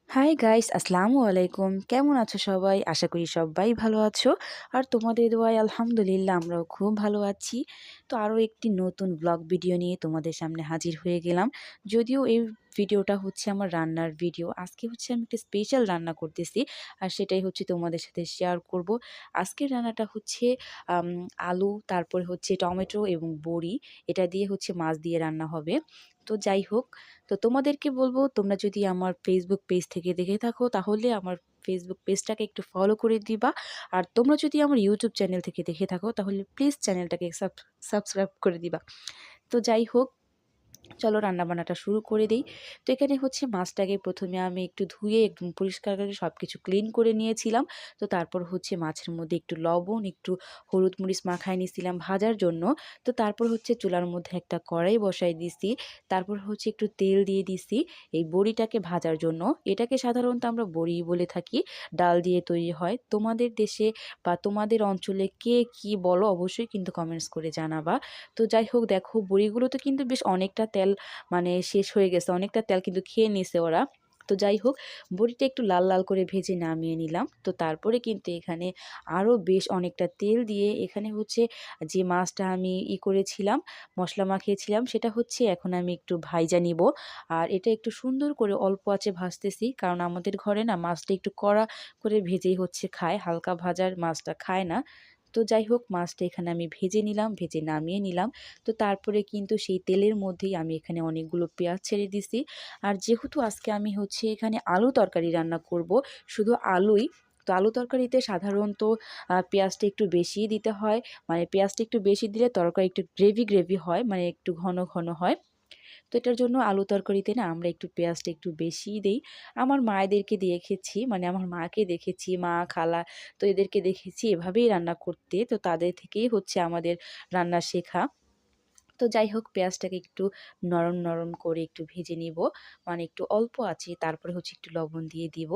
Hi guys, আসসালামু আলাইকুম। কেমন আছো সবাই? আশা করি সবাই ভালো আছো। আর তোমাদের দোয়ায় আলহামদুলিল্লাহ আমরাও খুব ভালো আছি। তো আরও একটি নতুন ব্লগ ভিডিও নিয়ে তোমাদের সামনে হাজির হয়ে গেলাম। যদিও এই ভিডিওটা হচ্ছে আমার রান্নার ভিডিও। আজকে হচ্ছে আমি একটা স্পেশাল রান্না করতেছি। আর সেটাই হচ্ছে তোমাদের সাথে শেয়ার করব। আজকের রান্নাটা হচ্ছে আম আলু, তারপরে হচ্ছে টমেটো এবং বড়ি। এটা দিয়ে হচ্ছে মাছ দিয়ে রান্না হবে। তো যাই হোক, তো তোমাদেরকে বলবো, তোমরা যদি আমার ফেসবুক পেজ থেকে দেখে থাকো তাহলে আমার ফেসবুক পেজটাকে একটু ফলো করে দিবা। আর তোমরা যদি আমার ইউটিউব চ্যানেল থেকে দেখে থাকো তাহলে প্লিজ চ্যানেলটাকে সাবস্ক্রাইব করে দিবা। তো যাই হোক, চলো রান্নাবান্নাটা শুরু করে দিই। তো এখানে হচ্ছে মাছটাকে প্রথমে আমি একটু ধুয়ে একদম পরিষ্কার করে সব কিছু ক্লিন করে নিয়েছিলাম। তো তারপর হচ্ছে মাছের মধ্যে একটু লবণ, একটু হলুদ মরিচ মাখায় নিয়েছিলাম ভাজার জন্য। তো তারপর হচ্ছে চুলার মধ্যে একটা কড়াই বসাই দিছি। তারপর হচ্ছে একটু তেল দিয়ে দিছি এই বড়িটাকে ভাজার জন্য। এটাকে সাধারণত আমরা বড়ি বলে থাকি, ডাল দিয়ে তৈরি হয়। তোমাদের দেশে বা তোমাদের অঞ্চলে কে কি বলো অবশ্যই কিন্তু কমেন্টস করে জানাবা। তো যাই হোক, দেখো বড়িগুলোতে কিন্তু বেশ অনেকটা তেল শেষ হয়ে গেছে, অনেকটা তেল কিন্তু খেয়ে নিছে ওরা। তো যাই হোক, বড়িটা একটু লাল লাল করে ভেজে নামিয়ে নিলাম। তো তারপরে কিন্তু এখানে আরও বেশ অনেকটা তেল দিয়ে এখানে হচ্ছে যে মাছটা আমি করেছিলাম, মশলা মাখিয়েছিলাম, সেটা হচ্ছে এখন আমি একটু ভাইজা নিব। আর এটা একটু সুন্দর করে অল্প আঁচে ভাজতেছি, কারণ আমাদের ঘরে না মাছটা একটু কড়া করে ভেজেই হচ্ছে খায়, হালকা ভাজার মাছটা খায় না। তো যাই হোক, মাছটা এখানে আমি ভেজে নিলাম, ভেজে নামিয়ে নিলাম। তো তারপরে কিন্তু সেই তেলের মধ্যেই আমি এখানে অনেকগুলো পেঁয়াজ ছেড়ে দিছি। আর যেহেতু আজকে আমি হচ্ছে এখানে আলু তরকারি রান্না করব, শুধু আলুই, তো আলু তরকারিতে সাধারণত পেঁয়াজটা একটু বেশিই দিতে হয়। মানে পেঁয়াজটা একটু বেশি দিলে তরকারি একটু গ্রেভি গ্রেভি হয়, মানে একটু ঘন ঘন হয়। তো এটার জন্য আলু তরকারিতে না আমরা একটু পেঁয়াজটা একটু বেশিই দেই। আমার মায়েদেরকে দেখেছি, মানে আমার মাকে দেখেছি, মা, খালা, তো এদেরকে দেখেছি এভাবেই রান্না করতে। তো তাদের থেকেই হচ্ছে আমাদের রান্না শেখা। তো যাই হোক, পেঁয়াজটাকে একটু নরম নরম করে একটু ভেজে নিব, মানে একটু অল্প আছে, তারপরে হচ্ছে একটু লবণ দিয়ে দিব।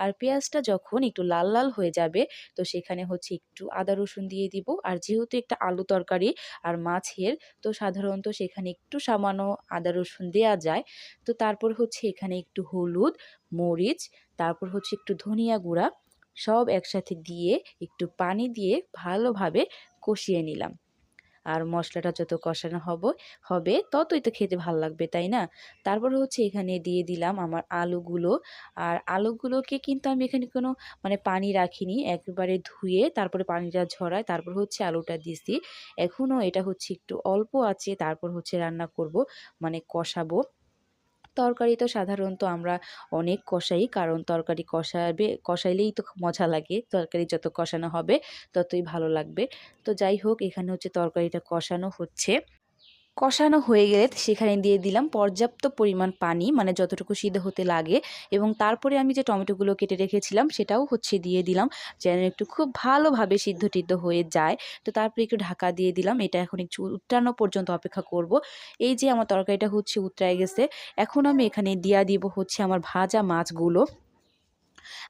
আর পেঁয়াজটা যখন একটু লাল লাল হয়ে যাবে, তো সেখানে হচ্ছে একটু আদা রসুন দিয়ে দিব। আর যেহেতু একটা আলু তরকারি আর মাছের, তো সাধারণত সেখানে একটু সামান্য আদা রসুন দেয়া যায়। তো তারপর হচ্ছে এখানে একটু হলুদ, মরিচ, তারপর হচ্ছে একটু ধনিয়া গুঁড়া, সব একসাথে দিয়ে একটু পানি দিয়ে ভালোভাবে কষিয়ে নিলাম। আর মশলাটা যত কষানো হবে ততই তো খেতে ভাল লাগবে, তাই না? তারপরে হচ্ছে এখানে দিয়ে দিলাম আমার আলুগুলো। আর আলুগুলোকে কিন্তু আমি এখানে কোনো মানে পানি রাখিনি, একেবারে ধুয়ে তারপরে পানিটা ঝরায় তারপর হচ্ছে আলুটা দিছি। এখনও এটা হচ্ছে একটু অল্প আছে, তারপর হচ্ছে রান্না করব, মানে কষাবো। তরকারি তো সাধারণত আমরা অনেক কষাই, কারণ তরকারি কষাইলেই তো মজা লাগে। তরকারি যত কষানো হবে ততই ভালো লাগবে। তো যাই হোক, এখানে হচ্ছে তরকারিটা কষানো হচ্ছে। কষানো হয়ে গেলে সেখানে দিয়ে দিলাম পর্যাপ্ত পরিমাণ পানি, মানে যতটুকু সিদ্ধ হতে লাগে। এবং তারপরে আমি যে টমেটোগুলো কেটে রেখেছিলাম সেটাও হচ্ছে দিয়ে দিলাম, যেন একটু খুব ভালোভাবে সিদ্ধ হয়ে যায়। তো তারপরে একটু ঢাকা দিয়ে দিলাম। এটা এখন একটু উতরানো পর্যন্ত অপেক্ষা করব। এই যে আমার তরকারিটা হচ্ছে উতরায় গেছে, এখন আমি এখানে দিয়া দিব হচ্ছে আমার ভাজা মাছগুলো।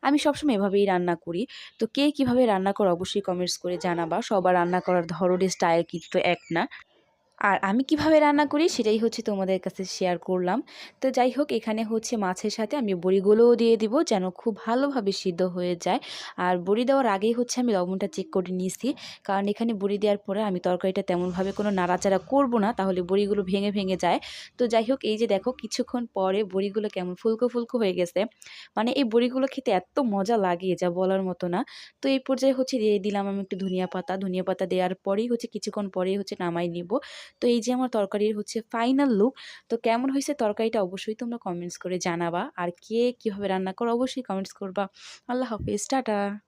আমি সবসময় এভাবেই রান্না করি। তো কে কীভাবে রান্না করো অবশ্যই কমেন্টস করে জানাবা। সবার রান্না করার ধরনের স্টাইল কিন্তু এক না। আর আমি কিভাবে রান্না করি সেটাই হচ্ছে তোমাদের কাছে শেয়ার করলাম। তো যাই হোক, এখানে হচ্ছে মাছের সাথে আমি বড়িগুলোও দিয়ে দিব, যেন খুব ভালোভাবে সিদ্ধ হয়ে যায়। আর বড়ি দেওয়ার আগেই হচ্ছে আমি লবণটা চেক করে নিয়েছি, কারণ এখানে বড়ি দেওয়ার পরে আমি তরকারিটা তেমনভাবে কোনো নাড়াচাড়া করব না, তাহলে বড়িগুলো ভেঙে ভেঙে যায়। তো যাই হোক, এই যে দেখো কিছুক্ষণ পরে বড়িগুলো কেমন ফুলকো ফুলকো হয়ে গেছে। মানে এই বড়িগুলো খেতে এত মজা লাগে যা বলার মতো না। তো এই পর্যায়ে হচ্ছে দিয়ে দিলাম আমি একটু ধনিয়া পাতা দেওয়ার পরেই হচ্ছে কিছুক্ষণ পরেই হচ্ছে নামাই নিব। তো এই যে আমার তরকারির হচ্ছে ফাইনাল লুক। তো কেমন হয়েছে তরকারিটা অবশ্যই তোমরা কমেন্টস করে জানাবা। আর কে কীভাবে রান্না করো অবশ্যই কমেন্টস করবা। আল্লাহ হাফেজ, টাটা।